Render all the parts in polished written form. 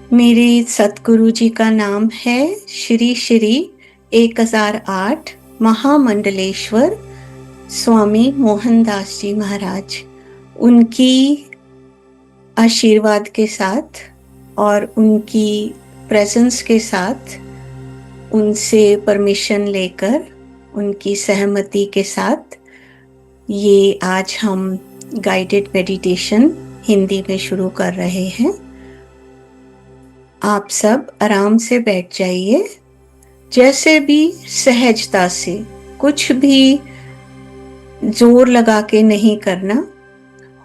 मेरे सतगुरु जी का नाम है श्री श्री 1008 महामंडलेश्वर स्वामी मोहनदास जी महाराज। उनकी आशीर्वाद के साथ और उनकी प्रेजेंस के साथ, उनसे परमिशन लेकर, उनकी सहमति के साथ ये आज हम गाइडेड मेडिटेशन हिंदी में शुरू कर रहे हैं। आप सब आराम से बैठ जाइए, जैसे भी सहजता से, कुछ भी जोर लगा के नहीं करना।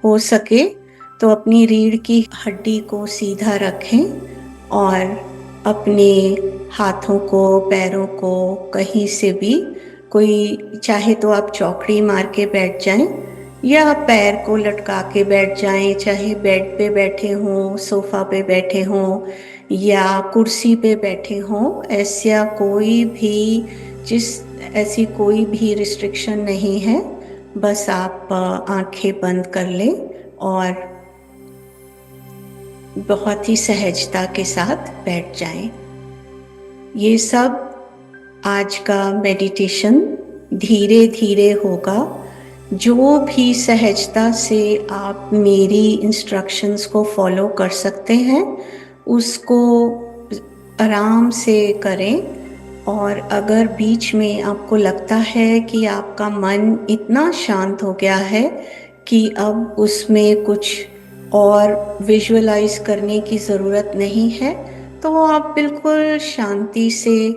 हो सके तो अपनी रीढ़ की हड्डी को सीधा रखें और अपने हाथों को, पैरों को कहीं से भी, कोई चाहे तो आप चौकड़ी मार के बैठ जाएं या पैर को लटका के बैठ जाएं, चाहे बेड पे बैठे हों, सोफा पे बैठे हों या कुर्सी पे बैठे हों। ऐसी कोई भी रिस्ट्रिक्शन नहीं है। बस आप आंखें बंद कर लें और बहुत ही सहजता के साथ बैठ जाएं। ये सब आज का मेडिटेशन धीरे धीरे होगा। जो भी सहजता से आप मेरी इंस्ट्रक्शंस को फॉलो कर सकते हैं, उसको आराम से करें। और अगर बीच में आपको लगता है कि आपका मन इतना शांत हो गया है कि अब उसमें कुछ और विजुअलाइज करने की ज़रूरत नहीं है, तो आप बिल्कुल शांति से,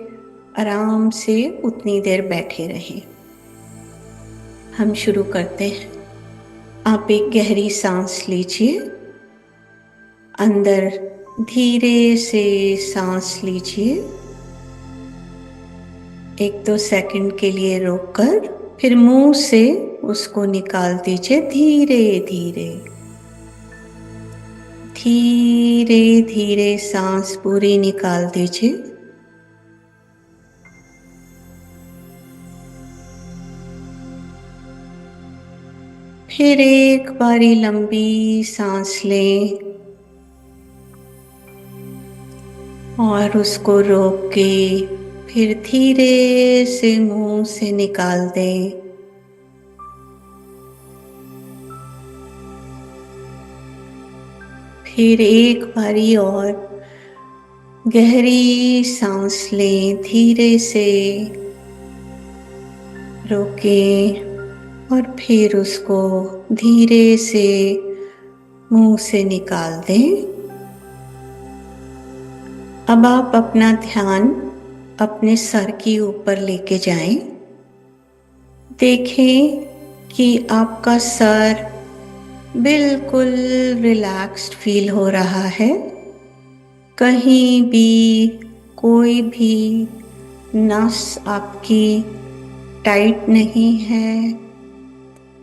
आराम से उतनी देर बैठे रहें। हम शुरू करते हैं। आप एक गहरी सांस लीजिए, अंदर धीरे से सांस लीजिए, 1-2 सेकंड के लिए रोककर फिर मुंह से उसको निकाल दीजिए। धीरे धीरे धीरे धीरे सांस पूरी निकाल दीजिए। फिर एक बारी लंबी सांस लें और उसको रोक के फिर धीरे से मुंह से निकाल दें। फिर एक बारी और गहरी सांस लें, धीरे से रोकें और फिर उसको धीरे से मुंह से निकाल दें। अब आप अपना ध्यान अपने सर के ऊपर लेके जाएं। देखें कि आपका सर बिल्कुल रिलैक्स्ड फील हो रहा है। कहीं भी कोई भी नस आपकी टाइट नहीं है।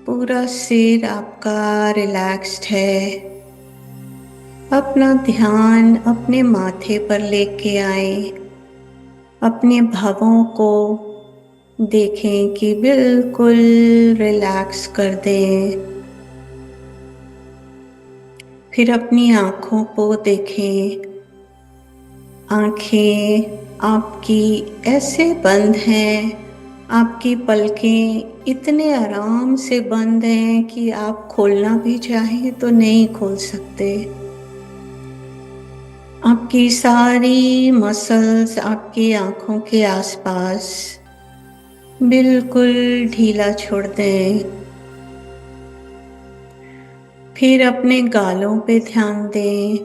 पूरा सिर आपका रिलैक्स्ड है। अपना ध्यान अपने माथे पर लेके आए। अपने भावों को देखें कि बिल्कुल रिलैक्स कर दें। फिर अपनी आँखों को देखें। आँखें आपकी ऐसे बंद हैं, आपकी पलकें इतने आराम से बंद हैं कि आप खोलना भी चाहें तो नहीं खोल सकते। आपकी सारी मसल्स आपकी आँखों के आसपास बिल्कुल ढीला छोड़ दें। फिर अपने गालों पे ध्यान दें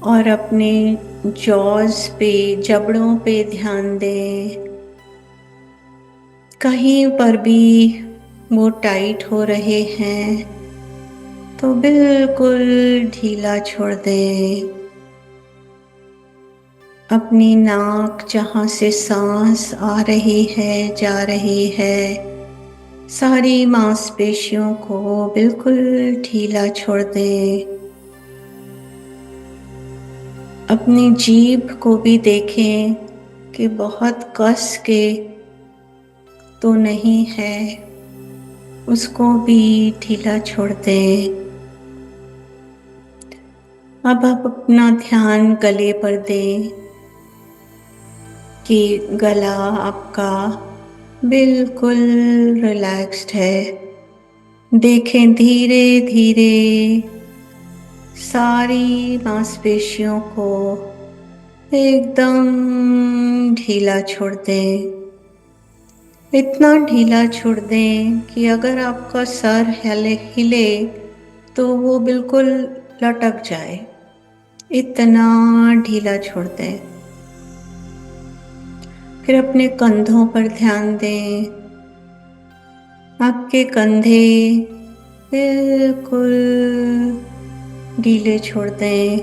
और अपने जॉज पे, जबड़ों पे ध्यान दें। कहीं पर भी वो टाइट हो रहे हैं तो बिल्कुल ढीला छोड़ दें। अपनी नाक जहाँ से सांस आ रही है, जा रही है, सारी मांसपेशियों को बिल्कुल ढीला छोड़ दें। अपनी जीभ को भी देखें कि बहुत कस के तो नहीं है, उसको भी ढीला छोड़ दें। अब आप अपना ध्यान गले पर दें कि गला आपका बिल्कुल रिलैक्स्ड है। देखें धीरे धीरे सारी मांसपेशियों को एकदम ढीला छोड़ दें। इतना ढीला छोड़ दें कि अगर आपका सर हिले तो वो बिल्कुल लटक जाए, इतना ढीला छोड़ दें। फिर अपने कंधों पर ध्यान दें। आपके कंधे बिल्कुल ढीले छोड़ दें,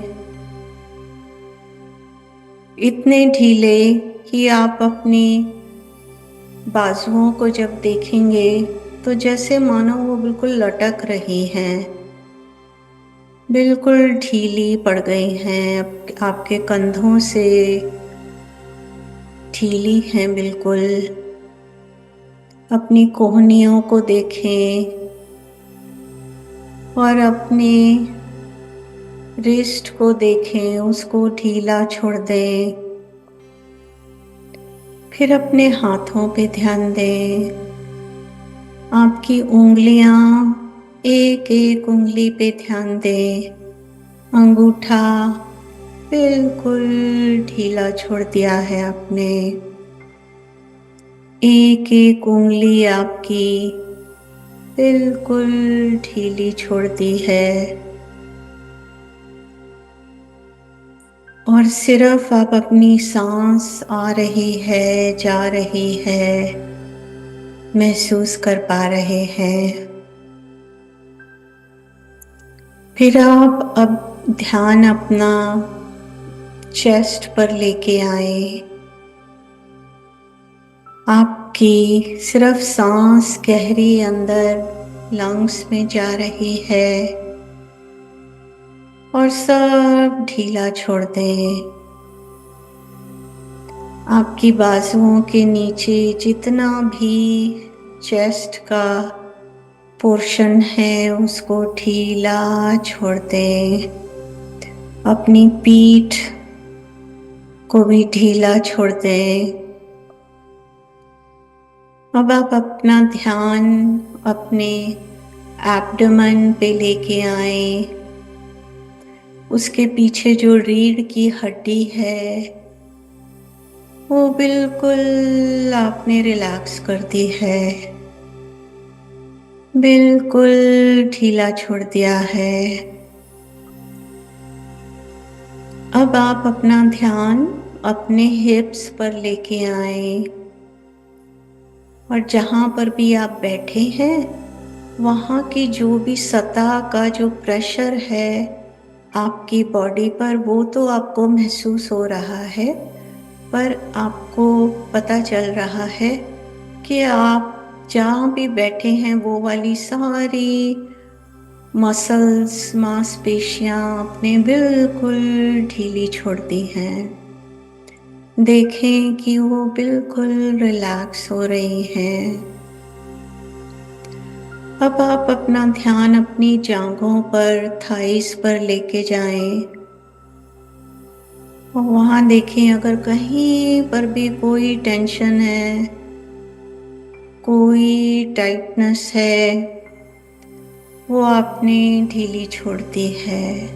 इतने ढीले कि आप अपनी बाजुओं को जब देखेंगे तो जैसे मानो वो बिल्कुल लटक रही हैं, बिल्कुल ढीली पड़ गई हैं, आपके कंधों से ढीली हैं बिल्कुल। अपनी कोहनियों को देखें और अपने रिस्ट को देखें, उसको ढीला छोड़ दें। फिर अपने हाथों पे ध्यान दें। आपकी उंगलियां, एक एक उंगली पे ध्यान दें। अंगूठा बिल्कुल ढीला छोड़ दिया है आपने। एक एक उंगली आपकी बिल्कुल ढीली छोड़ दी है और सिर्फ आप अपनी सांस आ रही है, जा रही है, महसूस कर पा रहे हैं। फिर आप अब ध्यान अपना चेस्ट पर लेके आए। आपकी सिर्फ सांस गहरी अंदर लंग्स में जा रही है और सब ढीला छोड़ दें। आपकी बाजुओं के नीचे जितना भी चेस्ट का पोर्शन है उसको ढीला छोड़ दें। अपनी पीठ को भी ढीला छोड़ दें। अब आप अपना ध्यान अपने एब्डोमेन पे लेके आए। उसके पीछे जो रीढ़ की हड्डी है वो बिल्कुल आपने रिलैक्स कर दी है, बिल्कुल ढीला छोड़ दिया है। अब आप अपना ध्यान अपने हिप्स पर लेके आए और जहाँ पर भी आप बैठे हैं वहाँ की जो भी सतह का जो प्रेशर है आपकी बॉडी पर वो तो आपको महसूस हो रहा है, पर आपको पता चल रहा है कि आप जहाँ भी बैठे हैं वो वाली सारी मसल्स, मांसपेशियाँ आपने बिल्कुल ढीली छोड़ दी हैं। देखें कि वो बिल्कुल रिलैक्स हो रही हैं। अब आप अपना ध्यान अपनी जांघों पर, थाइस पर लेके जाएं और वहाँ देखें अगर कहीं पर भी कोई टेंशन है, कोई टाइटनेस है, वो आपने ढीली छोड़ दी है।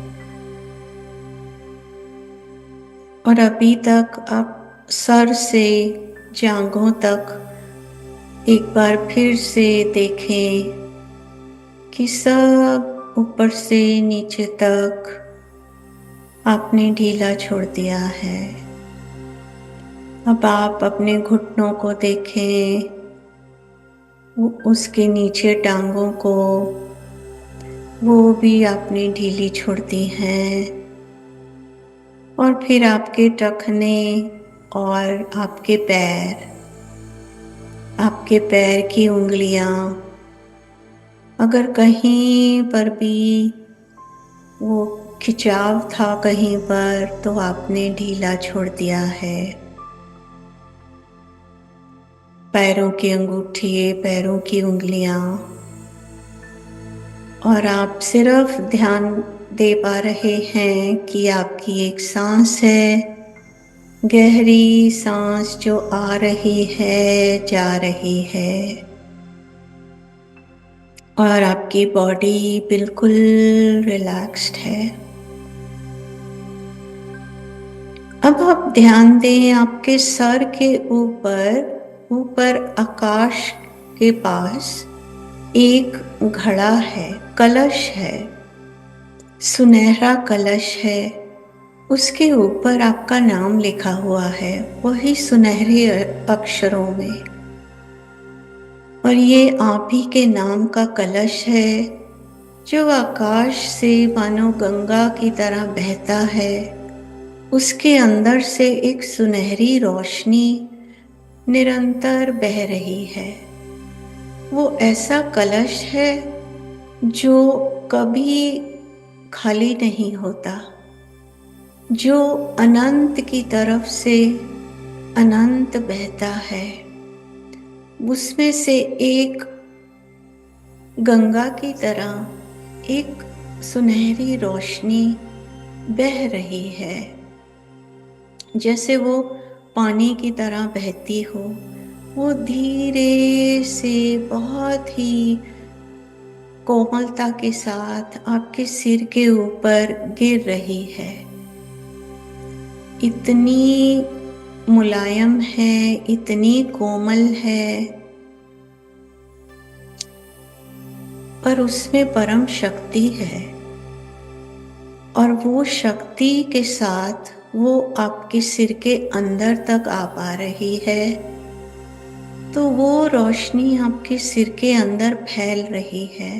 और अभी तक आप सर से जांघों तक एक बार फिर से देखें कि सब ऊपर से नीचे तक आपने ढीला छोड़ दिया है। अब आप अपने घुटनों को देखें, उसके नीचे टांगों को, वो भी आपने ढीली छोड़ दी हैं। और फिर आपके टखने और आपके पैर की उंगलियां, अगर कहीं पर भी वो खिंचाव था कहीं पर तो आपने ढीला छोड़ दिया है। पैरों के अंगूठे, पैरों की उंगलियां, और आप सिर्फ ध्यान दे पा रहे हैं कि आपकी एक सांस है, गहरी सांस जो आ रही है, जा रही है और आपकी बॉडी बिल्कुल रिलैक्स्ड है। अब आप ध्यान दें, आपके सर के ऊपर आकाश के पास एक घड़ा है, कलश है, सुनहरा कलश है। उसके ऊपर आपका नाम लिखा हुआ है, वही सुनहरे अक्षरों में। और ये आप ही के नाम का कलश है जो आकाश से मानो गंगा की तरह बहता है। उसके अंदर से एक सुनहरी रोशनी निरंतर बह रही है। वो ऐसा कलश है जो कभी खाली नहीं होता, जो अनंत की तरफ से अनंत बहता है। उसमें से एक गंगा की तरह एक सुनहरी रोशनी बह रही है, जैसे वो पानी की तरह बहती हो। वो धीरे से बहुत ही कोमलता के साथ आपके सिर के ऊपर गिर रही है। इतनी मुलायम है, इतनी कोमल है, पर उसमें परम शक्ति है। और वो शक्ति के साथ वो आपके सिर के अंदर तक आ पा रही है। तो वो रोशनी आपके सिर के अंदर फैल रही है।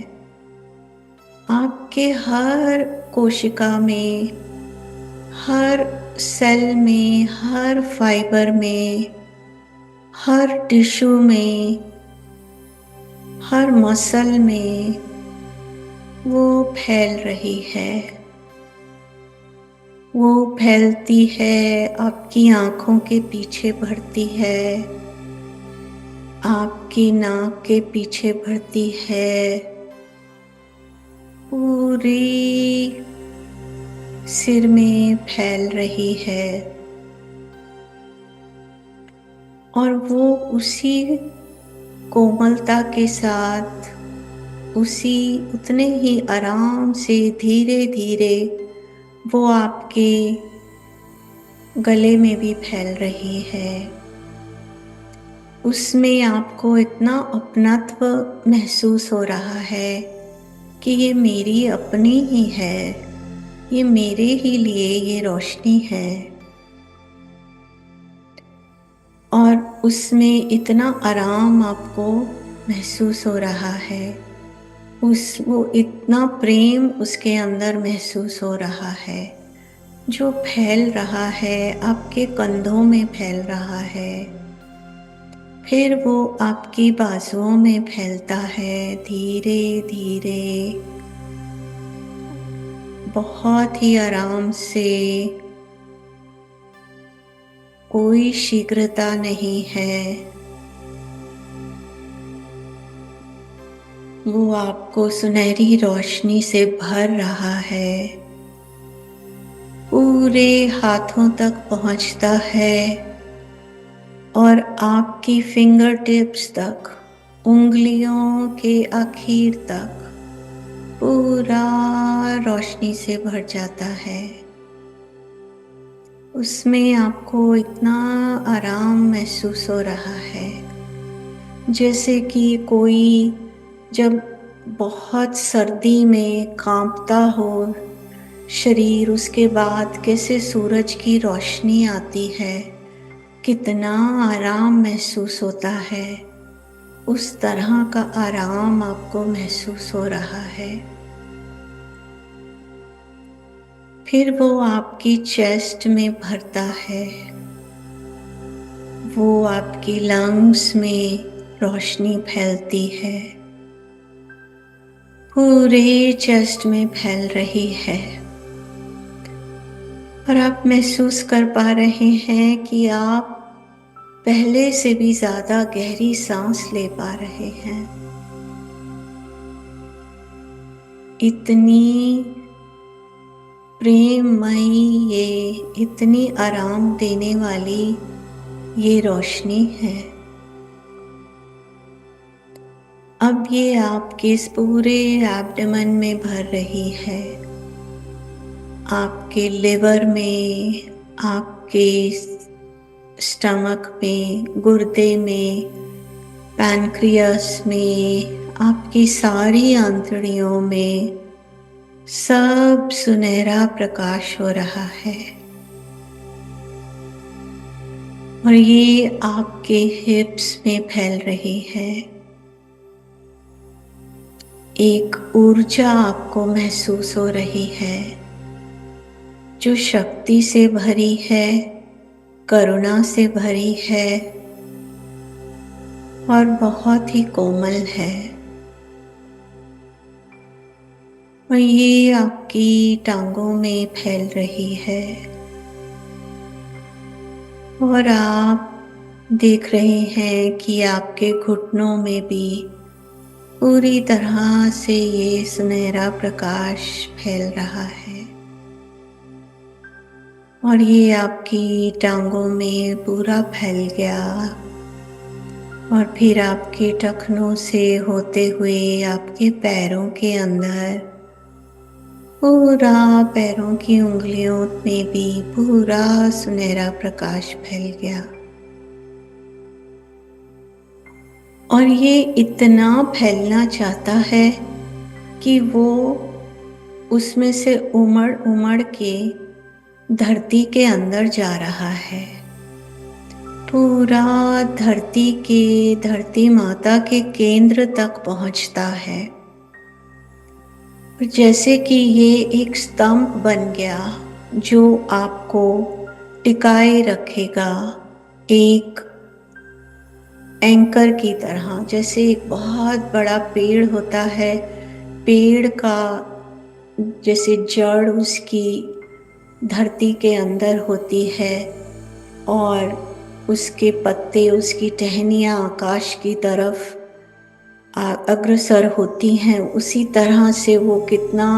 आपके हर कोशिका में, हर सेल में, हर फाइबर में, हर टिश्यू में, हर मसल में वो फैल रही है। वो फैलती है, आपकी आंखों के पीछे बढ़ती है, आपकी नाक के पीछे बढ़ती है, पूरी सिर में फैल रही है। और वो उसी कोमलता के साथ, उतने ही आराम से धीरे धीरे वो आपके गले में भी फैल रही है। उसमें आपको इतना अपनत्व महसूस हो रहा है कि ये मेरी अपनी ही है, ये मेरे ही लिए ये रोशनी है। और उसमें इतना आराम आपको महसूस हो रहा है, वो इतना प्रेम उसके अंदर महसूस हो रहा है, जो फैल रहा है, आपके कंधों में फैल रहा है, फिर वो आपकी बाजुओं में फैलता है धीरे धीरे, बहुत ही आराम से। कोई शीघ्रता नहीं है। वो आपको सुनहरी रोशनी से भर रहा है, पूरे हाथों तक पहुंचता है और आपकी फिंगर टिप्स तक, उंगलियों के आखिर तक पूरा रोशनी से भर जाता है। उसमें आपको इतना आराम महसूस हो रहा है, जैसे कि कोई जब बहुत सर्दी में कांपता हो शरीर, उसके बाद कैसे सूरज की रोशनी आती है, कितना आराम महसूस होता है, उस तरह का आराम आपको महसूस हो रहा है। फिर वो आपकी चेस्ट में भरता है, वो आपकी लंग्स में रोशनी फैलती है, पूरे चेस्ट में फैल रही है। और आप महसूस कर पा रहे हैं कि आप पहले से भी ज्यादा गहरी सांस ले पा रहे हैं। इतनी प्रेममयी, ये इतनी आराम देने वाली ये रोशनी है। अब ये आपके इस पूरे एब्डोमेन में भर रही है, आपके लिवर में, आपके स्टमक में, गुर्दे में, पैनक्रियास में, आपकी सारी आंतड़ियों में सब सुनहरा प्रकाश हो रहा है। और ये आपके हिप्स में फैल रही है। एक ऊर्जा आपको महसूस हो रही है जो शक्ति से भरी है, करुणा से भरी है और बहुत ही कोमल है। और ये आपकी टांगों में फैल रही है और आप देख रहे हैं कि आपके घुटनों में भी पूरी तरह से ये सुनहरा प्रकाश फैल रहा है। और ये आपकी टांगों में पूरा फैल गया और फिर आपके टखनों से होते हुए आपके पैरों के अंदर, पूरा पैरों की उंगलियों में भी पूरा सुनहरा प्रकाश फैल गया। और ये इतना फैलना चाहता है कि वो उसमें से उमड़ उमड़ के धरती के अंदर जा रहा है। पूरा धरती माता के केंद्र तक पहुंचता है। जैसे कि ये एक स्तंभ बन गया जो आपको टिकाए रखेगा, एक एंकर की तरह। जैसे एक बहुत बड़ा पेड़ होता है, पेड़ का जैसे जड़ उसकी धरती के अंदर होती है और उसके पत्ते, उसकी टहनियाँ आकाश की तरफ अग्रसर होती हैं, उसी तरह से वो कितना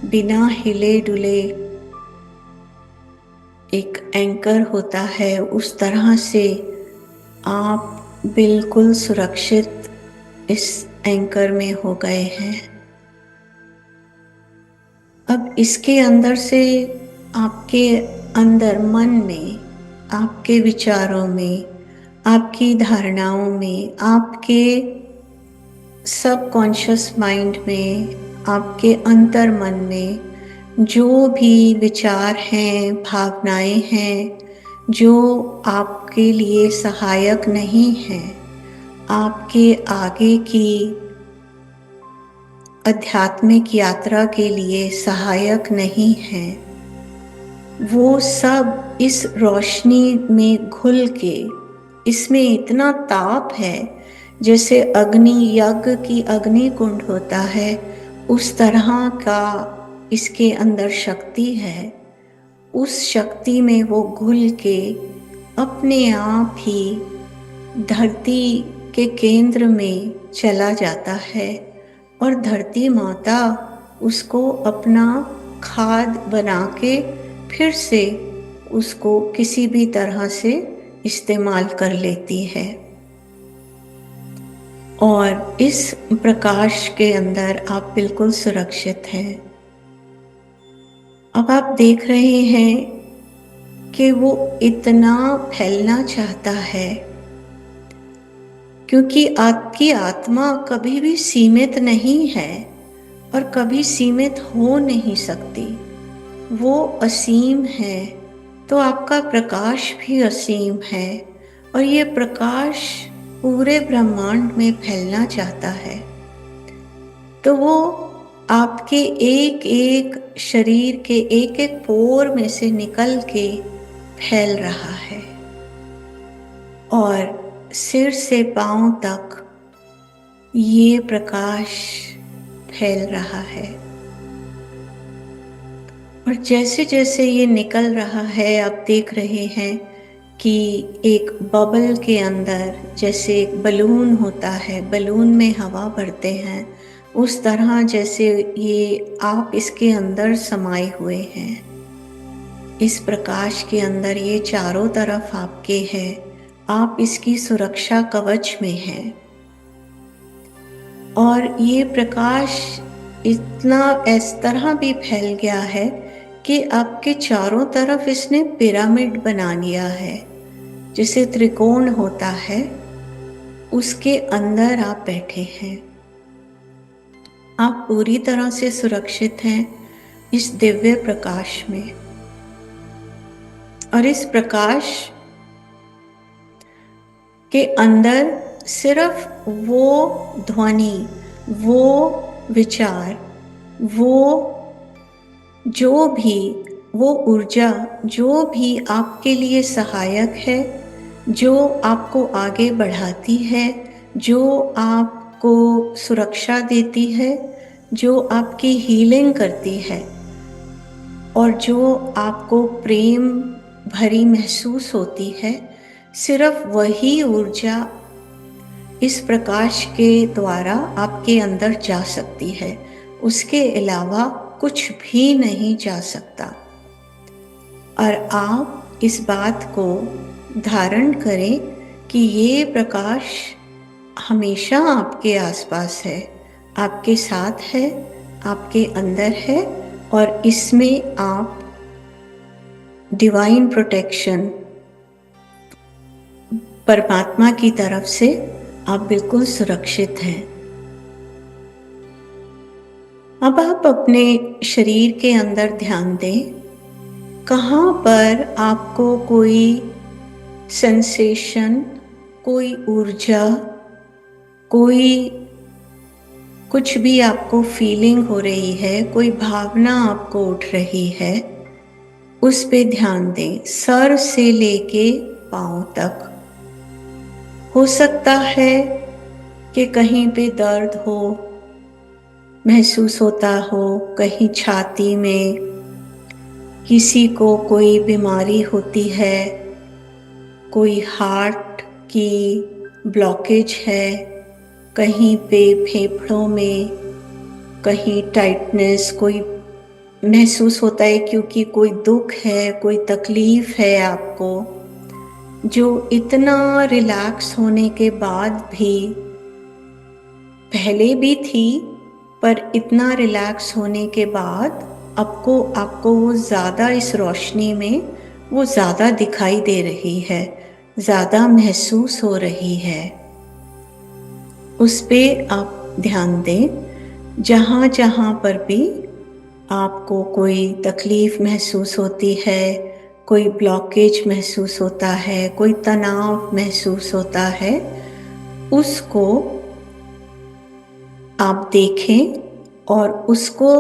बिना हिले डुले एक एंकर होता है, उस तरह से आप बिल्कुल सुरक्षित इस एंकर में हो गए हैं। अब इसके अंदर से आपके अंदर मन में, आपके विचारों में, आपकी धारणाओं में, आपके सबकॉन्शियस माइंड में, आपके अंतर मन में जो भी विचार हैं, भावनाएं हैं, जो आपके लिए सहायक नहीं हैं, आपके आगे की आध्यात्मिक यात्रा के लिए सहायक नहीं हैं, वो सब इस रोशनी में घुल के, इसमें इतना ताप है जैसे अग्नि यज्ञ की अग्नि कुंड होता है, उस तरह का इसके अंदर शक्ति है। उस शक्ति में वो घुल के अपने आप ही धरती के केंद्र में चला जाता है और धरती माता उसको अपना खाद बना के फिर से उसको किसी भी तरह से इस्तेमाल कर लेती है। और इस प्रकाश के अंदर आप बिल्कुल सुरक्षित हैं। अब आप देख रहे हैं कि वो इतना फैलना चाहता है क्योंकि आपकी आत्मा कभी भी सीमित नहीं है और कभी सीमित हो नहीं सकती। वो असीम है, तो आपका प्रकाश भी असीम है और ये प्रकाश पूरे ब्रह्मांड में फैलना चाहता है। तो वो आपके एक एक शरीर के एक एक पोर में से निकल के फैल रहा है और सिर से पांव तक ये प्रकाश फैल रहा है। और जैसे जैसे ये निकल रहा है, आप देख रहे हैं कि एक बबल के अंदर, जैसे एक बलून होता है, बलून में हवा भरते हैं, उस तरह जैसे ये आप इसके अंदर समाये हुए हैं। इस प्रकाश के अंदर ये चारों तरफ आपके है, आप इसकी सुरक्षा कवच में हैं। और ये प्रकाश इतना इस तरह भी फैल गया है कि आपके चारों तरफ इसने पिरामिड बना लिया है। जैसे त्रिकोण होता है, उसके अंदर आप बैठे हैं। आप पूरी तरह से सुरक्षित हैं इस दिव्य प्रकाश में। और इस प्रकाश के अंदर सिर्फ वो ध्वनि, वो विचार, वो जो भी, वो ऊर्जा जो भी आपके लिए सहायक है, जो आपको आगे बढ़ाती है, जो आपको सुरक्षा देती है, जो आपकी हीलिंग करती है और जो आपको प्रेम भरी महसूस होती है, सिर्फ वही ऊर्जा इस प्रकाश के द्वारा आपके अंदर जा सकती है। उसके अलावा कुछ भी नहीं जा सकता। और आप इस बात को धारण करें कि ये प्रकाश हमेशा आपके आसपास है, आपके साथ है, आपके अंदर है और इसमें आप डिवाइन प्रोटेक्शन परमात्मा की तरफ से आप बिल्कुल सुरक्षित हैं। अब आप अपने शरीर के अंदर ध्यान दें, कहाँ पर आपको कोई सेंसेशन, कोई ऊर्जा, कोई कुछ भी आपको फीलिंग हो रही है, कोई भावना आपको उठ रही है, उस पे ध्यान दें। सर से लेके पाँव तक। हो सकता है कि कहीं पे दर्द हो, महसूस होता हो, कहीं छाती में, किसी को कोई बीमारी होती है, कोई हार्ट की ब्लॉकेज है, कहीं पे फेफड़ों में कहीं टाइटनेस कोई महसूस होता है क्योंकि कोई दुख है, कोई तकलीफ है आपको, जो इतना रिलैक्स होने के बाद भी, पहले भी थी पर इतना रिलैक्स होने के बाद आपको वो ज़्यादा इस रोशनी में वो ज़्यादा दिखाई दे रही है, ज़्यादा महसूस हो रही है। उस पे आप ध्यान दें। जहाँ जहाँ पर भी आपको कोई तकलीफ महसूस होती है, कोई ब्लॉकेज महसूस होता है, कोई तनाव महसूस होता है, उसको आप देखें और उसको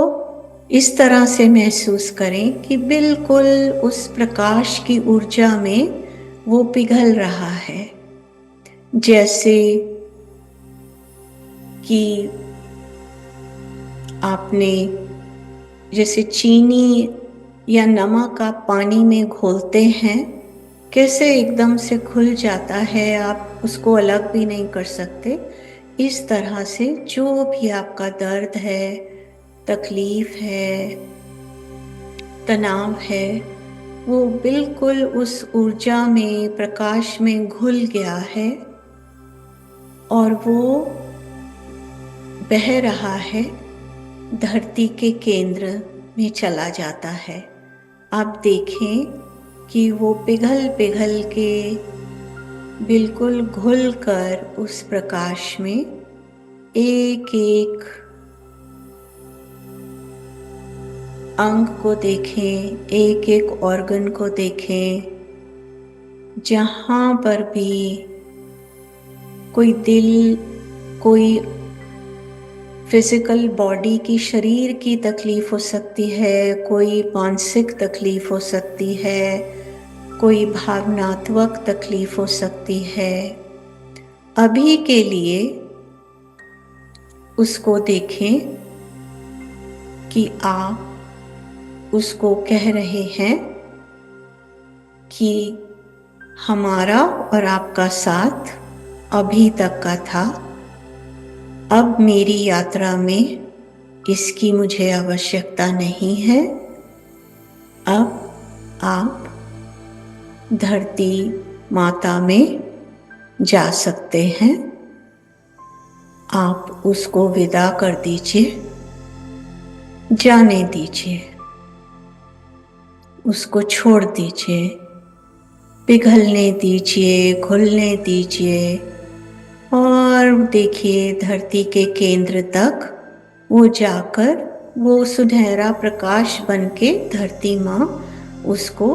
इस तरह से महसूस करें कि बिल्कुल उस प्रकाश की ऊर्जा में वो पिघल रहा है। जैसे कि आपने जैसे चीनी या नमक आप पानी में घोलते हैं, कैसे एकदम से घुल जाता है, आप उसको अलग भी नहीं कर सकते। इस तरह से जो भी आपका दर्द है, तकलीफ है, तनाव है, वो बिल्कुल उस ऊर्जा में, प्रकाश में घुल गया है और वो बह रहा है, धरती के केंद्र में चला जाता है। आप देखें कि वो पिघल पिघल के बिल्कुल घुल कर उस प्रकाश में एक एक अंग को देखें, एक एक ऑर्गन को देखें। जहाँ पर भी कोई दिल, कोई फिजिकल बॉडी की, शरीर की तकलीफ हो सकती है, कोई मानसिक तकलीफ हो सकती है, कोई भावनात्मक तकलीफ हो सकती है, अभी के लिए उसको देखें कि आप उसको कह रहे हैं कि हमारा और आपका साथ अभी तक का था, अब मेरी यात्रा में इसकी मुझे आवश्यकता नहीं है। अब आप धरती माता में जा सकते हैं। आप उसको विदा कर दीजिए, जाने दीजिए, उसको छोड़ दीजिए, पिघलने दीजिए, घुलने दीजिए। और देखिए धरती के केंद्र तक वो जाकर वो सुनहरा प्रकाश बनके धरती माँ उसको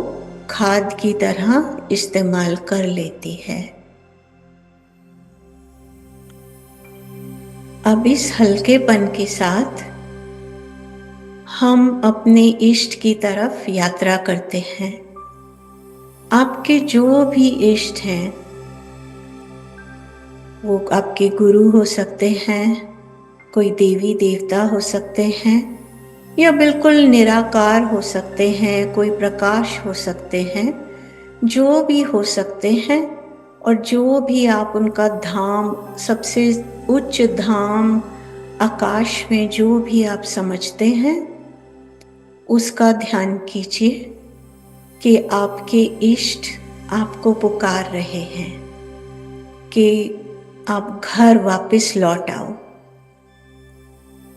खाद की तरह इस्तेमाल कर लेती है। अब इस हल्केपन के साथ हम अपने इष्ट की तरफ यात्रा करते हैं। आपके जो भी इष्ट हैं, वो आपके गुरु हो सकते हैं, कोई देवी देवता हो सकते हैं, या बिल्कुल निराकार हो सकते हैं, कोई प्रकाश हो सकते हैं, जो भी हो सकते हैं। और जो भी आप उनका धाम, सबसे उच्च धाम आकाश में जो भी आप समझते हैं, उसका ध्यान कीजिए कि आपके इष्ट आपको पुकार रहे हैं कि आप घर वापस लौट आओ।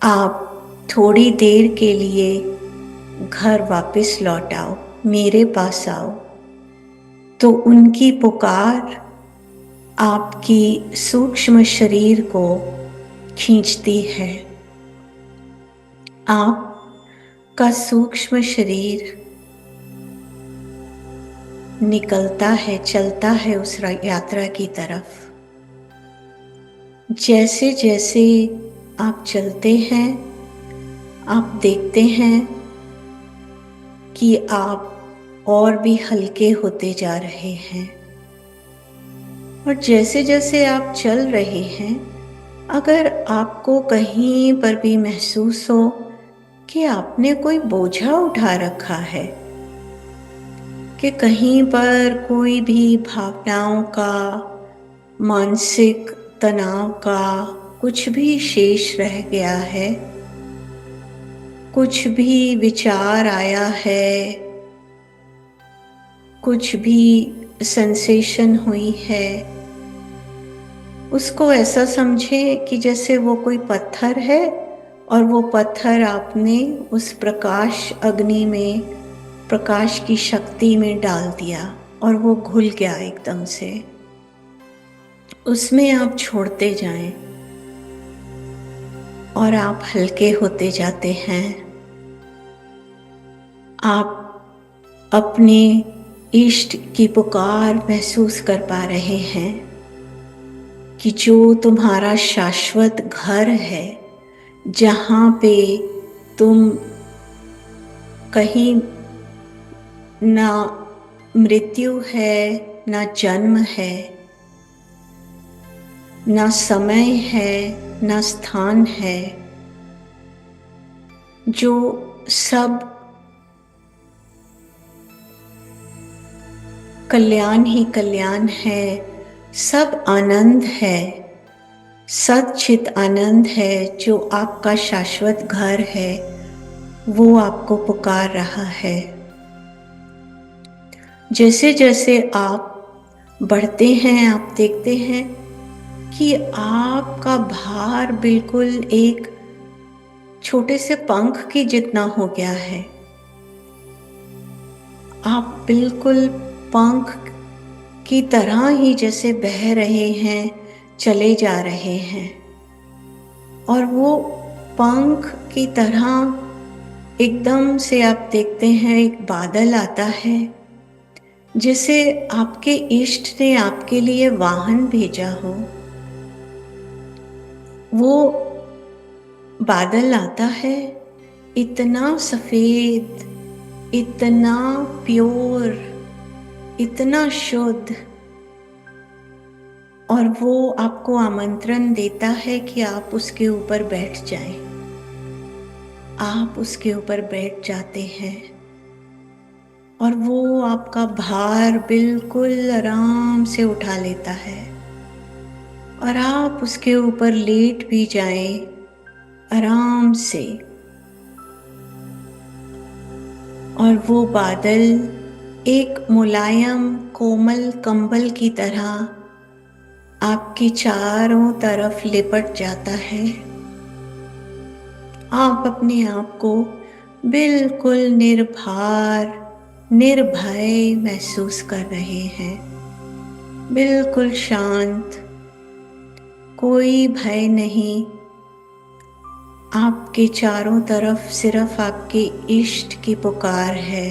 आप थोड़ी देर के लिए घर वापस लौट आओ, मेरे पास आओ। तो उनकी पुकार आपकी सूक्ष्म शरीर को खींचती है। आपका सूक्ष्म शरीर निकलता है, चलता है उस यात्रा की तरफ। जैसे जैसे आप चलते हैं, आप देखते हैं कि आप और भी हल्के होते जा रहे हैं। और जैसे जैसे आप चल रहे हैं, अगर आपको कहीं पर भी महसूस हो कि आपने कोई बोझा उठा रखा है, कि कहीं पर कोई भी भावनाओं का, मानसिक तनाव का कुछ भी शेष रह गया है, कुछ भी विचार आया है, कुछ भी सेंसेशन हुई है, उसको ऐसा समझें कि जैसे वो कोई पत्थर है और वो पत्थर आपने उस प्रकाश अग्नि में, प्रकाश की शक्ति में डाल दिया और वो घुल गया एकदम से। उसमें आप छोड़ते जाएं और आप हल्के होते जाते हैं। आप अपने इष्ट की पुकार महसूस कर पा रहे हैं कि जो तुम्हारा शाश्वत घर है, जहाँ पे तुम कहीं ना मृत्यु है, ना जन्म है, ना समय है, ना स्थान है, जो सब कल्याण ही कल्याण है, सब आनंद है, सच्चित आनंद है, जो आपका शाश्वत घर है, वो आपको पुकार रहा है। जैसे जैसे आप बढ़ते हैं, आप देखते हैं कि आपका भार बिल्कुल एक छोटे से पंख की जितना हो गया है। आप बिल्कुल पंख की तरह ही जैसे बह रहे हैं, चले जा रहे हैं। और वो पंख की तरह एकदम से आप देखते हैं एक बादल आता है, जैसे आपके इष्ट ने आपके लिए वाहन भेजा हो। वो बादल आता है, इतना सफेद, इतना प्योर, इतना शुद्ध, और वो आपको आमंत्रण देता है कि आप उसके ऊपर बैठ जाएं। आप उसके ऊपर बैठ जाते हैं और वो आपका भार बिल्कुल आराम से उठा लेता है। और आप उसके ऊपर लेट भी जाएं आराम से, और वो बादल एक मुलायम कोमल कंबल की तरह आपके चारों तरफ लिपट जाता है। आप अपने आप को बिल्कुल निर्भार, निर्भय महसूस कर रहे हैं, बिल्कुल शांत, कोई भय नहीं। आपके चारों तरफ सिर्फ आपके इष्ट की पुकार है,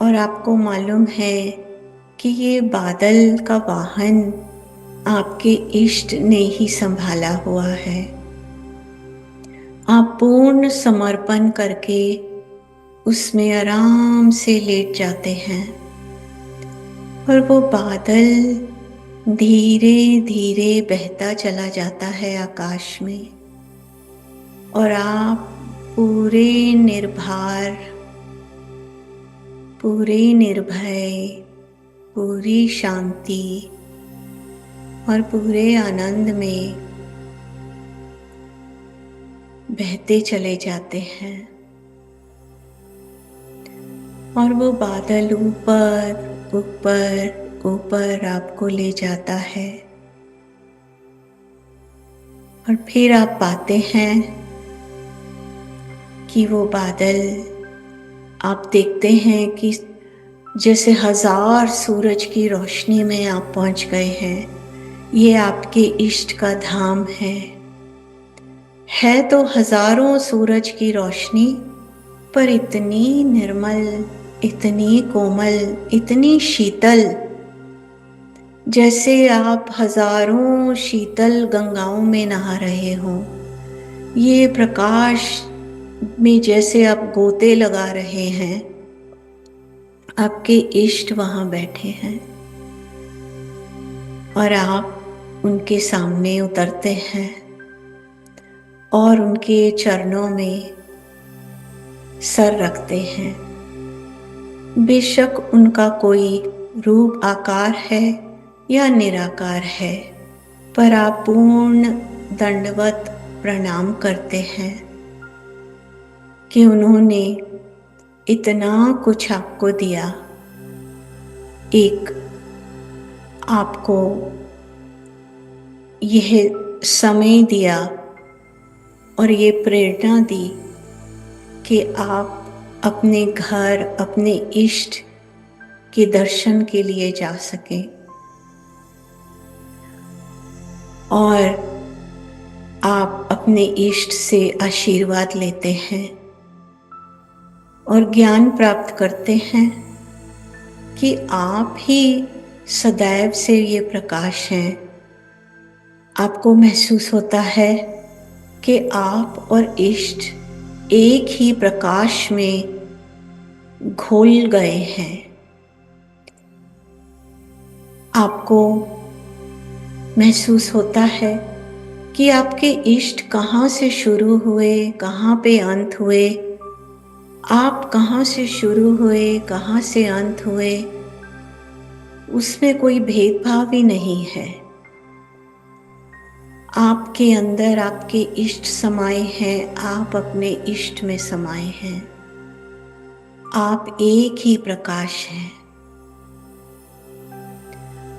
और आपको मालूम है कि ये बादल का वाहन आपके इष्ट ने ही संभाला हुआ है। आप पूर्ण समर्पण करके उसमें आराम से लेट जाते हैं, और वो बादल धीरे धीरे बहता चला जाता है आकाश में, और आप पूरे निर्भर, पूरे निर्भय, पूरी शांति और पूरे आनंद में बहते चले जाते हैं। और वो बादल ऊपर ऊपर ऊपर आपको ले जाता है, और फिर आप पाते हैं कि वो बादल, आप देखते हैं कि जैसे 1000 सूरज की रोशनी में आप पहुंच गए हैं। ये आपके इष्ट का धाम है तो हजारों सूरज की रोशनी, पर इतनी निर्मल, इतनी कोमल, इतनी शीतल, जैसे आप हजारों शीतल गंगाओं में नहा रहे हो। ये प्रकाश में जैसे आप गोते लगा रहे हैं, आपके इष्ट वहां बैठे हैं, और आप उनके सामने उतरते हैं और उनके चरणों में सर रखते हैं। बेशक उनका कोई रूप आकार है या निराकार है, पर आप पूर्ण दंडवत प्रणाम करते हैं कि उन्होंने इतना कुछ आपको दिया। एक आपको यह समय दिया और ये प्रेरणा दी कि आप अपने घर, अपने इष्ट के दर्शन के लिए जा सकें, और आप अपने इष्ट से आशीर्वाद लेते हैं और ज्ञान प्राप्त करते हैं कि आप ही सदैव से ये प्रकाश हैं। आपको महसूस होता है कि आप और इष्ट एक ही प्रकाश में घोल गए हैं। आपको महसूस होता है कि आपके इष्ट कहाँ से शुरू हुए, कहाँ पे अंत हुए, आप कहाँ से शुरू हुए, कहाँ से अंत हुए, उसमें कोई भेदभाव ही नहीं है। आपके अंदर आपके इष्ट समाये हैं, आप अपने इष्ट में समाये हैं। आप एक ही प्रकाश हैं,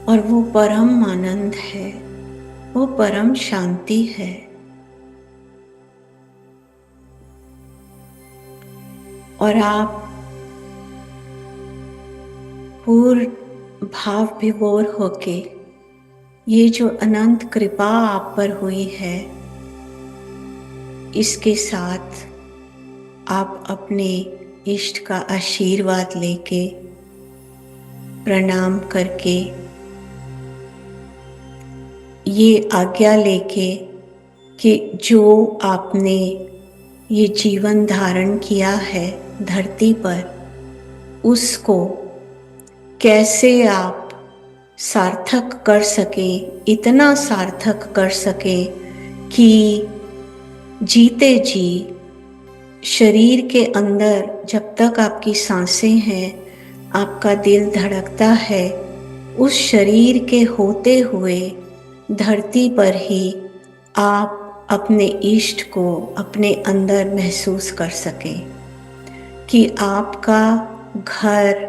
और वो परम आनंद है, वो परम शांति है। और आप पूर्ण भाव विभोर होके ये जो अनंत कृपा आप पर हुई है, इसके साथ आप अपने इष्ट का आशीर्वाद लेके, प्रणाम करके, ये आज्ञा लेके कि जो आपने ये जीवन धारण किया है धरती पर, उसको कैसे आप सार्थक कर सकें, इतना सार्थक कर सकें कि जीते जी शरीर के अंदर जब तक आपकी सांसें हैं, आपका दिल धड़कता है, उस शरीर के होते हुए धरती पर ही आप अपने इष्ट को अपने अंदर महसूस कर सकें कि आपका घर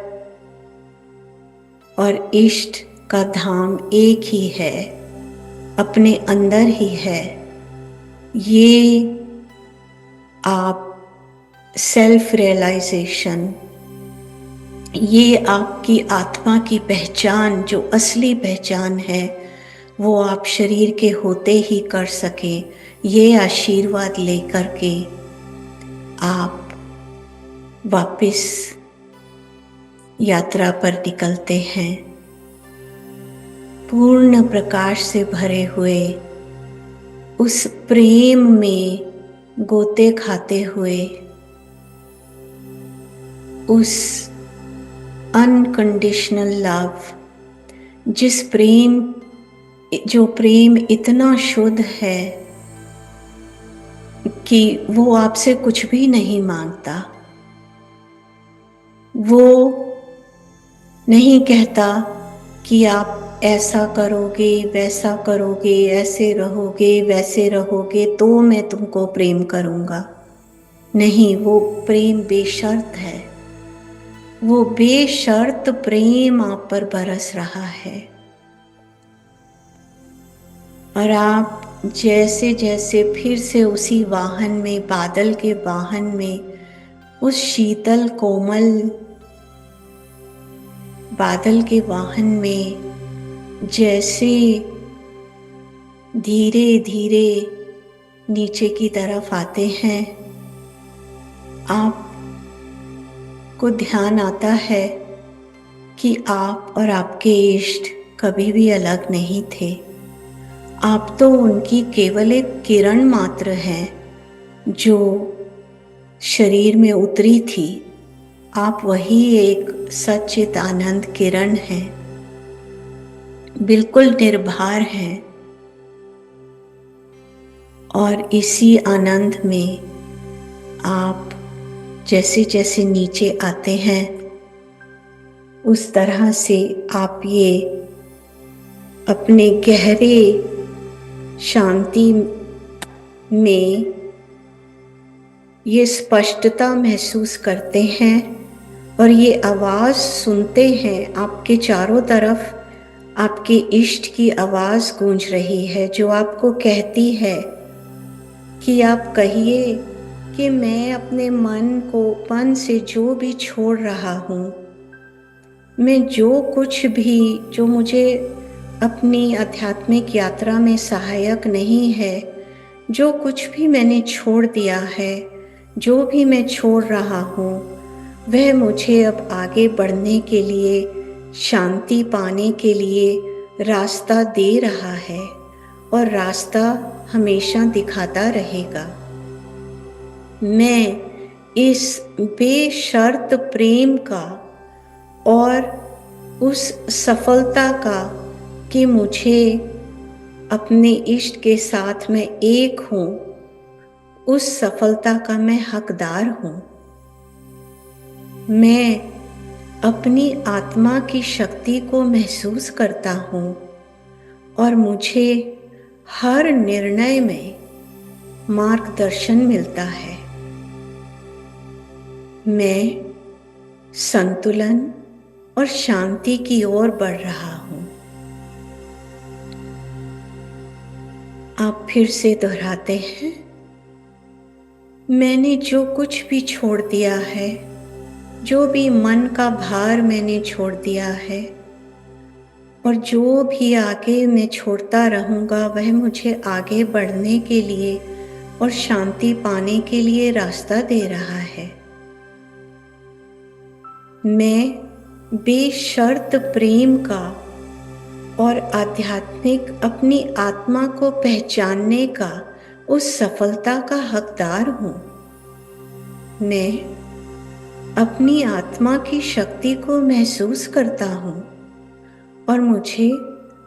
और इष्ट का धाम एक ही है, अपने अंदर ही है। ये आप सेल्फ रियलाइजेशन, ये आपकी आत्मा की पहचान, जो असली पहचान है, वो आप शरीर के होते ही कर सकें। ये आशीर्वाद लेकर के आप वापस यात्रा पर निकलते हैं, पूर्ण प्रकाश से भरे हुए उस प्रेम में गोते खाते हुए, उस अनकंडीशनल लव, जो प्रेम इतना शुद्ध है कि वो आपसे कुछ भी नहीं मांगता। वो नहीं कहता कि आप ऐसा करोगे, वैसा करोगे, ऐसे रहोगे, वैसे रहोगे तो मैं तुमको प्रेम करूँगा। नहीं, वो प्रेम बेशर्त है। वो बेशर्त प्रेम आप पर बरस रहा है। और आप जैसे जैसे फिर से उसी वाहन में, बादल के वाहन में, उस शीतल कोमल बादल के वाहन में जैसे धीरे धीरे नीचे की तरफ आते हैं, आपको ध्यान आता है कि आप और आपके इष्ट कभी भी अलग नहीं थे। आप तो उनकी केवल एक किरण मात्र हैं जो शरीर में उतरी थी। आप वही एक सच्चित आनंद किरण हैं, बिल्कुल निर्भर हैं। और इसी आनंद में आप जैसे जैसे नीचे आते हैं, उस तरह से आप ये अपने गहरे शांति में ये स्पष्टता महसूस करते हैं और ये आवाज़ सुनते हैं। आपके चारों तरफ आपके इष्ट की आवाज़ गूंज रही है, जो आपको कहती है कि आप कहिए कि मैं अपने मन से जो भी छोड़ रहा हूँ, मैं जो कुछ भी जो मुझे अपनी आध्यात्मिक यात्रा में सहायक नहीं है, जो कुछ भी मैंने छोड़ दिया है, जो भी मैं छोड़ रहा हूँ, वह मुझे अब आगे बढ़ने के लिए, शांति पाने के लिए रास्ता दे रहा है और रास्ता हमेशा दिखाता रहेगा। मैं इस बेशर्त प्रेम का और उस सफलता का कि मुझे अपने इष्ट के साथ मैं एक हूँ, उस सफलता का मैं हकदार हूँ। मैं अपनी आत्मा की शक्ति को महसूस करता हूँ और मुझे हर निर्णय में मार्गदर्शन मिलता है। मैं संतुलन और शांति की ओर बढ़ रहा हूँ। आप फिर से दोहराते हैं, मैंने जो कुछ भी छोड़ दिया है, जो भी मन का भार मैंने छोड़ दिया है, और जो भी आगे मैं छोड़ता रहूँगा, वह मुझे आगे बढ़ने के लिए और शांति पाने के लिए रास्ता दे रहा है। मैं बेशर्त प्रेम का और आध्यात्मिक अपनी आत्मा को पहचानने का, उस सफलता का हकदार हूँ। मैं अपनी आत्मा की शक्ति को महसूस करता हूँ और मुझे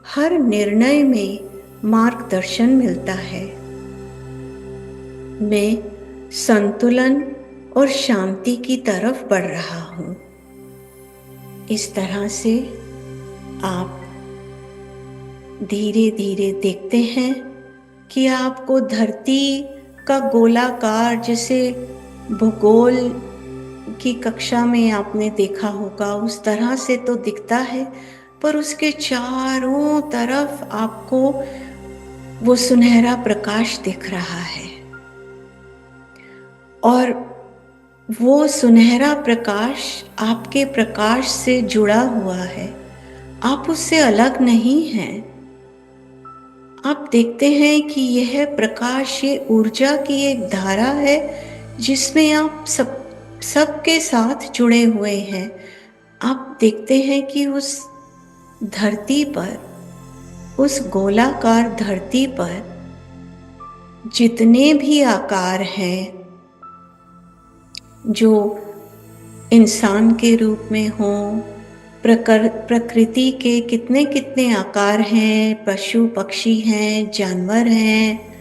हर निर्णय में मार्गदर्शन मिलता है। मैं संतुलन और शांति की तरफ बढ़ रहा हूँ। इस तरह से आप धीरे धीरे देखते हैं कि आपको धरती का गोलाकार, जैसे भूगोल की कक्षा में आपने देखा होगा, उस तरह से तो दिखता है, पर उसके चारों तरफ आपको वो सुनहरा प्रकाश दिख रहा है। और वो सुनहरा प्रकाश आपके प्रकाश से जुड़ा हुआ है, आप उससे अलग नहीं हैं। आप देखते हैं कि यह प्रकाश, ये ऊर्जा की एक धारा है जिसमें आप सबके साथ जुड़े हुए हैं। आप देखते हैं कि उस धरती पर, उस गोलाकार धरती पर जितने भी आकार हैं, जो इंसान के रूप में हों, प्रकृति के कितने कितने आकार हैं, पशु पक्षी हैं, जानवर हैं,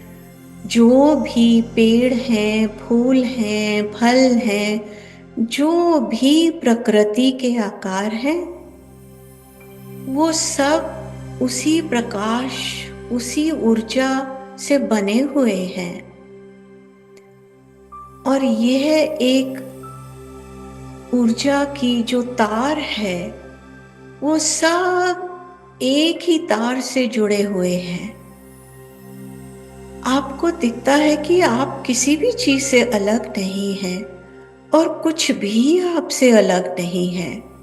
जो भी पेड़ हैं, फूल हैं, फल हैं, जो भी प्रकृति के आकार हैं, वो सब उसी प्रकाश, उसी ऊर्जा से बने हुए हैं। और यह एक ऊर्जा की जो तार है, वो सब एक ही तार से जुड़े हुए हैं। आपको दिखता है कि आप किसी भी चीज से अलग नहीं हैं और कुछ भी आपसे अलग नहीं है।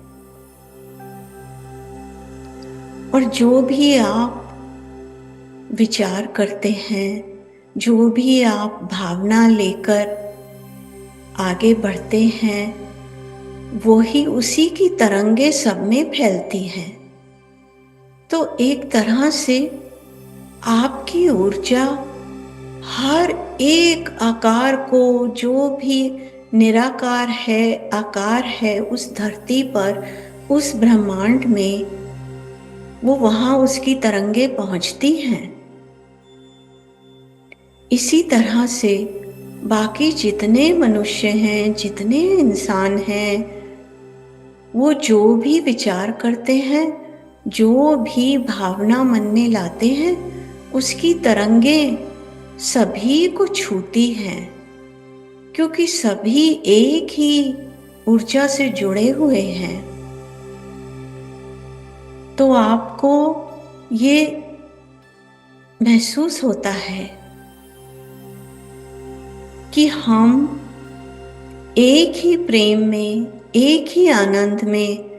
और जो भी आप विचार करते हैं, जो भी आप भावना लेकर आगे बढ़ते हैं, वो ही उसी की तरंगे सब में फैलती हैं। तो एक तरह से आपकी ऊर्जा हर एक आकार को, जो भी निराकार है, आकार है उस धरती पर, उस ब्रह्मांड में, वो वहां उसकी तरंगे पहुंचती हैं। इसी तरह से बाकी जितने मनुष्य हैं, जितने इंसान हैं, वो जो भी विचार करते हैं, जो भी भावना मन में लाते हैं, उसकी तरंगे सभी को छूती हैं, क्योंकि सभी एक ही ऊर्जा से जुड़े हुए हैं। तो आपको ये महसूस होता है कि हम एक ही प्रेम में, एक ही आनंद में,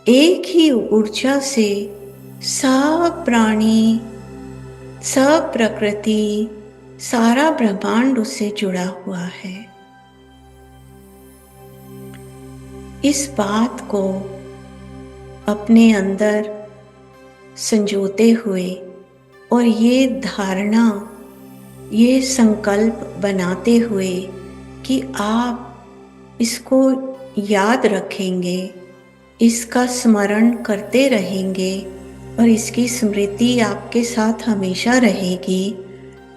एक ही ऊर्जा से सब प्राणी, सब प्रकृति, सारा ब्रह्मांड उससे जुड़ा हुआ है। इस बात को अपने अंदर संजोते हुए और ये धारणा, ये संकल्प बनाते हुए कि आप इसको याद रखेंगे, इसका स्मरण करते रहेंगे और इसकी स्मृति आपके साथ हमेशा रहेगी,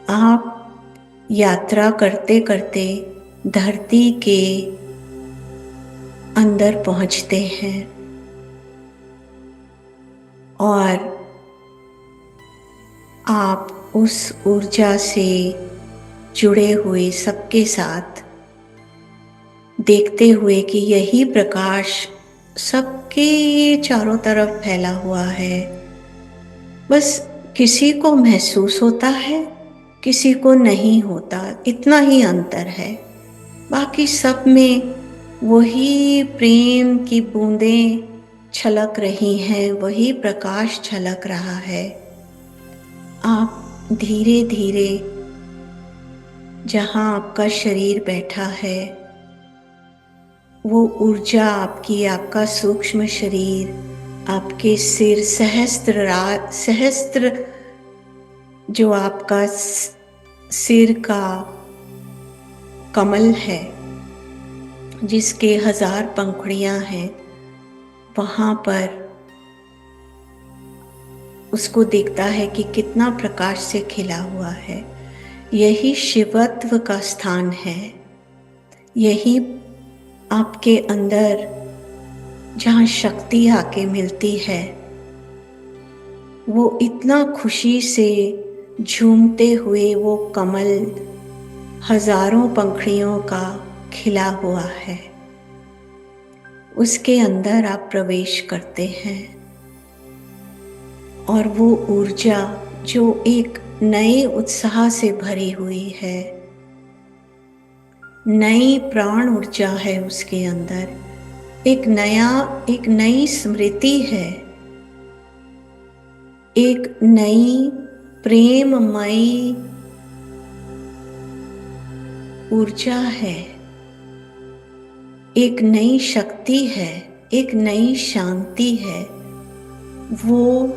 आप यात्रा करते करते धरती के अंदर पहुंचते हैं और आप उस ऊर्जा से जुड़े हुए सबके साथ देखते हुए कि यही प्रकाश सबके चारों तरफ फैला हुआ है। बस किसी को महसूस होता है, किसी को नहीं होता, इतना ही अंतर है। बाकी सब में वही प्रेम की बूंदें छलक रही हैं, वही प्रकाश छलक रहा है। आप धीरे धीरे जहाँ आपका शरीर बैठा है, वो ऊर्जा आपकी, आपका सूक्ष्म शरीर, आपके सिर, सहस्त्र जो आपका सिर का कमल है, जिसके 1000 पंखुड़ियां हैं, वहां पर उसको देखता है कि कितना प्रकाश से खिला हुआ है। यही शिवत्व का स्थान है, यही आपके अंदर जहाँ शक्ति आके मिलती है, वो इतना खुशी से झूमते हुए वो कमल हजारों पंखुड़ियों का खिला हुआ है, उसके अंदर आप प्रवेश करते हैं और वो ऊर्जा जो एक नए उत्साह से भरी हुई है, नई प्राण ऊर्जा है उसके अंदर, एक नई स्मृति है, एक नई प्रेममयी ऊर्जा है, एक नई शक्ति है, एक नई शांति है। वो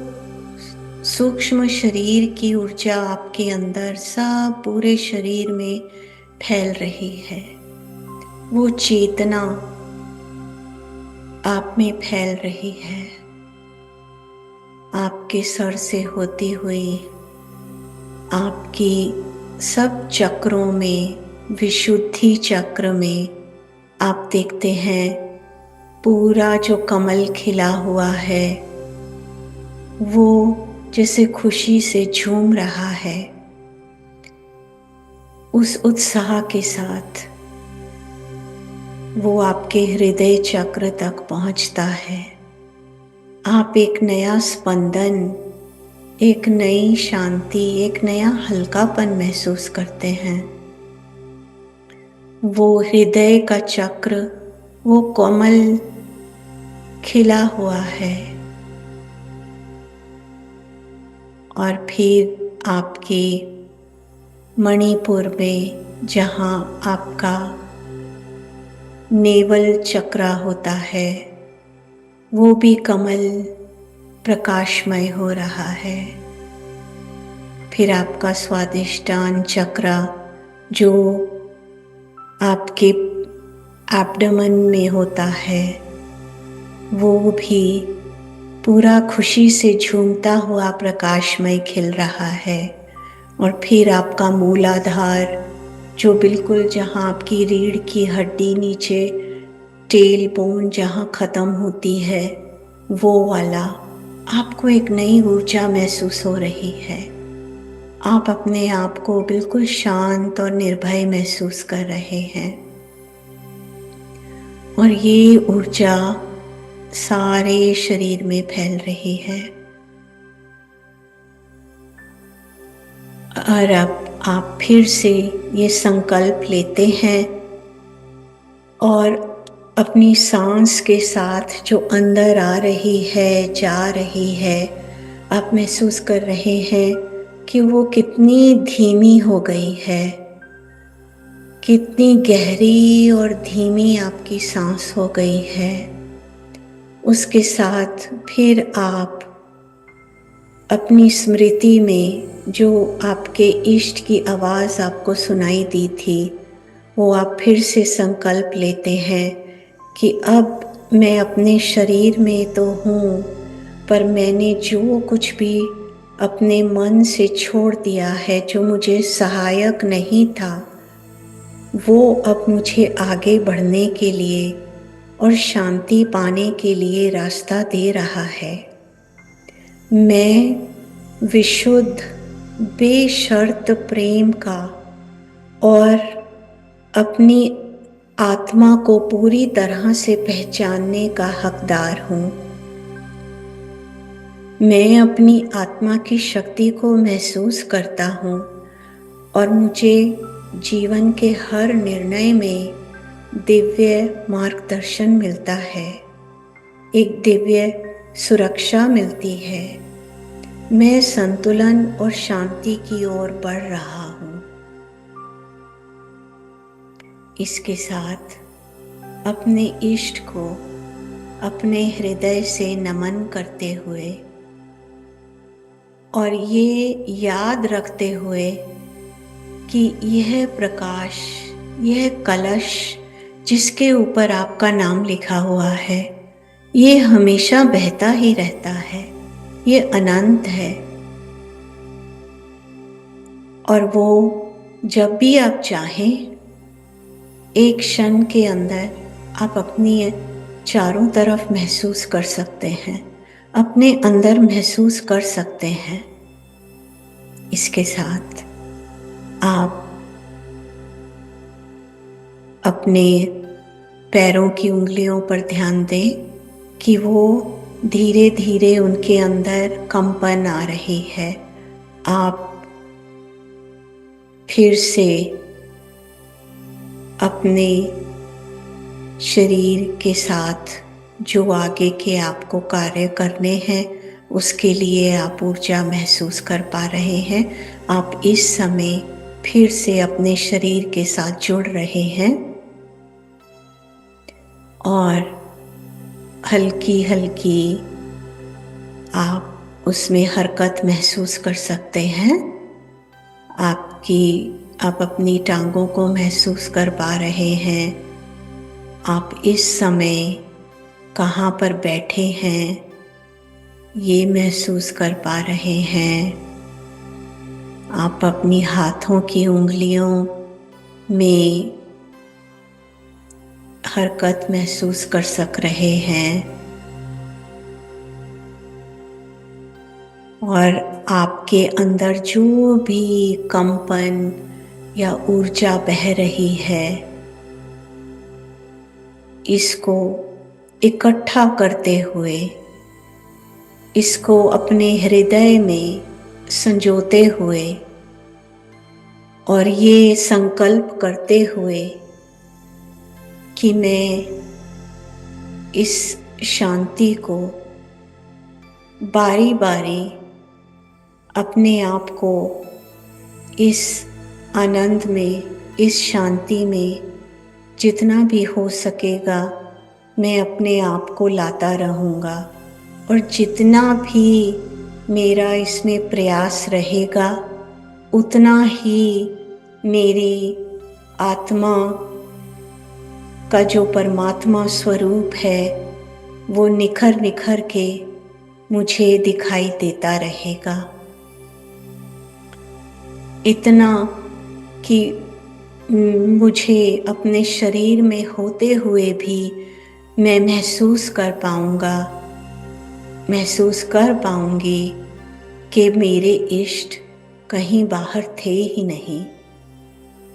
सूक्ष्म शरीर की ऊर्जा आपके अंदर सब पूरे शरीर में फैल रही है। वो चेतना आप में फैल रही है, आपके सर से होती हुई आपकी सब चक्रों में, विशुद्धि चक्र में आप देखते हैं पूरा जो कमल खिला हुआ है वो जैसे खुशी से झूम रहा है। उस उत्साह के साथ वो आपके हृदय चक्र तक पहुंचता है। आप एक नया स्पंदन, एक नई शांति, एक नया हल्कापन महसूस करते हैं। वो हृदय का चक्र, वो कोमल खिला हुआ है और फिर आपके मणिपुर में जहाँ आपका नेवल चक्र होता है वो भी कमल प्रकाशमय हो रहा है। फिर आपका स्वादिष्टान चक्र जो आपके एब्डोमेन में होता है वो भी पूरा खुशी से झूमता हुआ प्रकाशमय खिल रहा है। और फिर आपका मूलाधार जो बिल्कुल जहाँ आपकी रीढ़ की हड्डी नीचे टेल बोन जहाँ ख़त्म होती है वो वाला, आपको एक नई ऊर्जा महसूस हो रही है। आप अपने आप को बिल्कुल शांत और निर्भय महसूस कर रहे हैं और ये ऊर्जा सारे शरीर में फैल रही है। और अब आप फिर से ये संकल्प लेते हैं और अपनी सांस के साथ जो अंदर आ रही है, जा रही है, आप महसूस कर रहे हैं कि वो कितनी धीमी हो गई है, कितनी गहरी और धीमी आपकी सांस हो गई है। उसके साथ फिर आप अपनी स्मृति में जो आपके इष्ट की आवाज़ आपको सुनाई दी थी वो आप फिर से संकल्प लेते हैं कि अब मैं अपने शरीर में तो हूँ पर मैंने जो कुछ भी अपने मन से छोड़ दिया है, जो मुझे सहायक नहीं था, वो अब मुझे आगे बढ़ने के लिए और शांति पाने के लिए रास्ता दे रहा है। मैं विशुद्ध बेशर्त प्रेम का और अपनी आत्मा को पूरी तरह से पहचानने का हकदार हूँ। मैं अपनी आत्मा की शक्ति को महसूस करता हूँ और मुझे जीवन के हर निर्णय में दिव्य मार्गदर्शन मिलता है, एक दिव्य सुरक्षा मिलती है। मैं संतुलन और शांति की ओर बढ़ रहा हूँ। इसके साथ अपने इष्ट को अपने हृदय से नमन करते हुए और ये याद रखते हुए कि यह प्रकाश, यह कलश जिसके ऊपर आपका नाम लिखा हुआ है, ये हमेशा बहता ही रहता है, ये अनंत है। और वो जब भी आप चाहें एक क्षण के अंदर आप अपनी चारों तरफ महसूस कर सकते हैं। अपने अंदर महसूस कर सकते हैं। इसके साथ आप अपने पैरों की उंगलियों पर ध्यान दें कि वो धीरे धीरे उनके अंदर कंपन आ रही है। आप फिर से अपने शरीर के साथ जो आगे के आपको कार्य करने हैं उसके लिए आप ऊर्जा महसूस कर पा रहे हैं। आप इस समय फिर से अपने शरीर के साथ जुड़ रहे हैं और हल्की हल्की आप उसमें हरकत महसूस कर सकते हैं। आप अपनी टांगों को महसूस कर पा रहे हैं। आप इस समय कहाँ पर बैठे हैं ये महसूस कर पा रहे हैं। आप अपनी हाथों की उंगलियों में हरकत महसूस कर सक रहे हैं और आपके अंदर जो भी कंपन या ऊर्जा बह रही है इसको इकट्ठा करते हुए, इसको अपने हृदय में संजोते हुए और ये संकल्प करते हुए कि मैं इस शांति को बारी बारी अपने आप को इस आनंद में, इस शांति में जितना भी हो सकेगा मैं अपने आप को लाता रहूँगा और जितना भी मेरा इसमें प्रयास रहेगा उतना ही मेरी आत्मा का जो परमात्मा स्वरूप है वो निखर निखर के मुझे दिखाई देता रहेगा। इतना कि मुझे अपने शरीर में होते हुए भी मैं महसूस कर पाऊंगी कि मेरे इष्ट कहीं बाहर थे ही नहीं,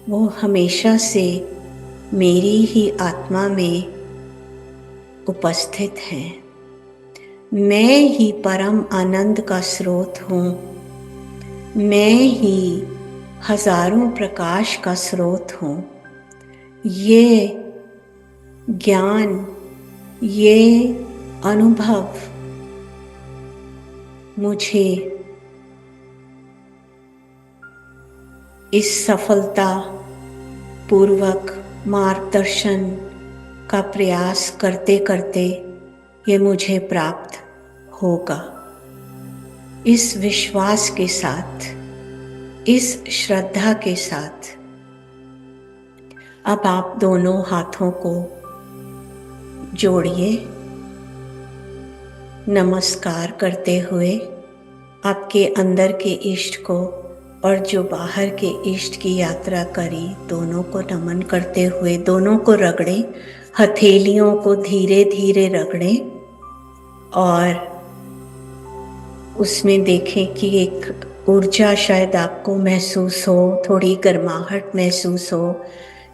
वो हमेशा से मेरी ही आत्मा में उपस्थित हैं। मैं ही परम आनंद का स्रोत हूँ, मैं ही हजारों प्रकाश का स्रोत हूँ। ये ज्ञान, ये अनुभव मुझे इस सफलता पूर्वक मार्गदर्शन का प्रयास करते करते ये मुझे प्राप्त होगा। इस विश्वास के साथ, इस श्रद्धा के साथ अब आप दोनों हाथों को जोड़िए, नमस्कार करते हुए आपके अंदर के इष्ट को और जो बाहर के इष्ट की यात्रा करी दोनों को नमन करते हुए दोनों को रगड़ें, हथेलियों को धीरे धीरे रगड़ें और उसमें देखें कि एक ऊर्जा शायद आपको महसूस हो, थोड़ी गर्माहट महसूस हो।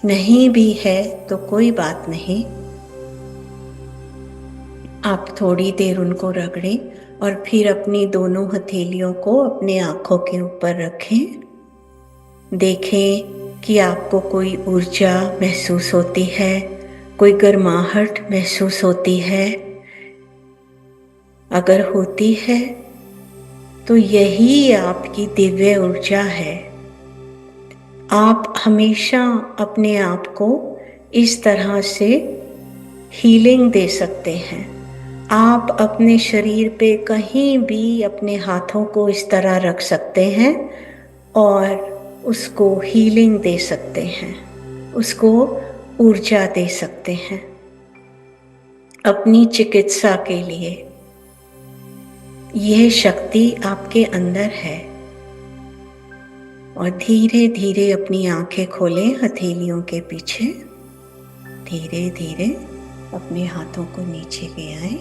नहीं भी है तो कोई बात नहीं, आप थोड़ी देर उनको रगड़ें और फिर अपनी दोनों हथेलियों को अपने आँखों के ऊपर रखें। देखें कि आपको कोई ऊर्जा महसूस होती है, कोई गर्माहट महसूस होती है। अगर होती है तो यही आपकी दिव्य ऊर्जा है। आप हमेशा अपने आप को इस तरह से हीलिंग दे सकते हैं। आप अपने शरीर पे कहीं भी अपने हाथों को इस तरह रख सकते हैं और उसको हीलिंग दे सकते हैं, उसको ऊर्जा दे सकते हैं अपनी चिकित्सा के लिए। यह शक्ति आपके अंदर है। और धीरे धीरे अपनी आंखें खोलें हथेलियों के पीछे। धीरे धीरे अपने हाथों को नीचे ले आए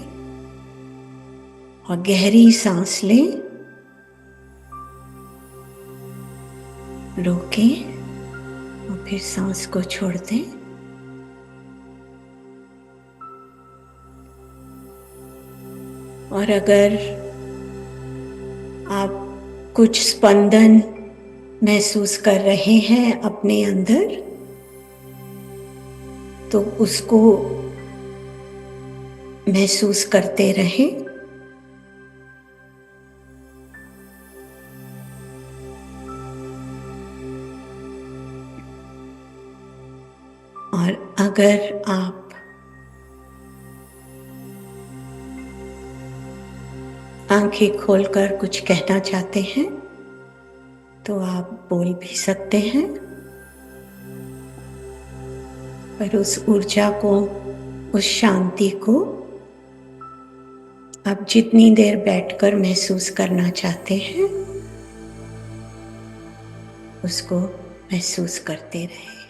और गहरी सांस लें, रोकें और फिर सांस को छोड़ दें। और अगर आप कुछ स्पंदन महसूस कर रहे हैं अपने अंदर, तो उसको महसूस करते रहें। और अगर आप आंखें खोलकर कुछ कहना चाहते हैं तो आप बोल भी सकते हैं, पर उस ऊर्जा को, उस शांति को आप जितनी देर बैठकर महसूस करना चाहते हैं उसको महसूस करते रहें।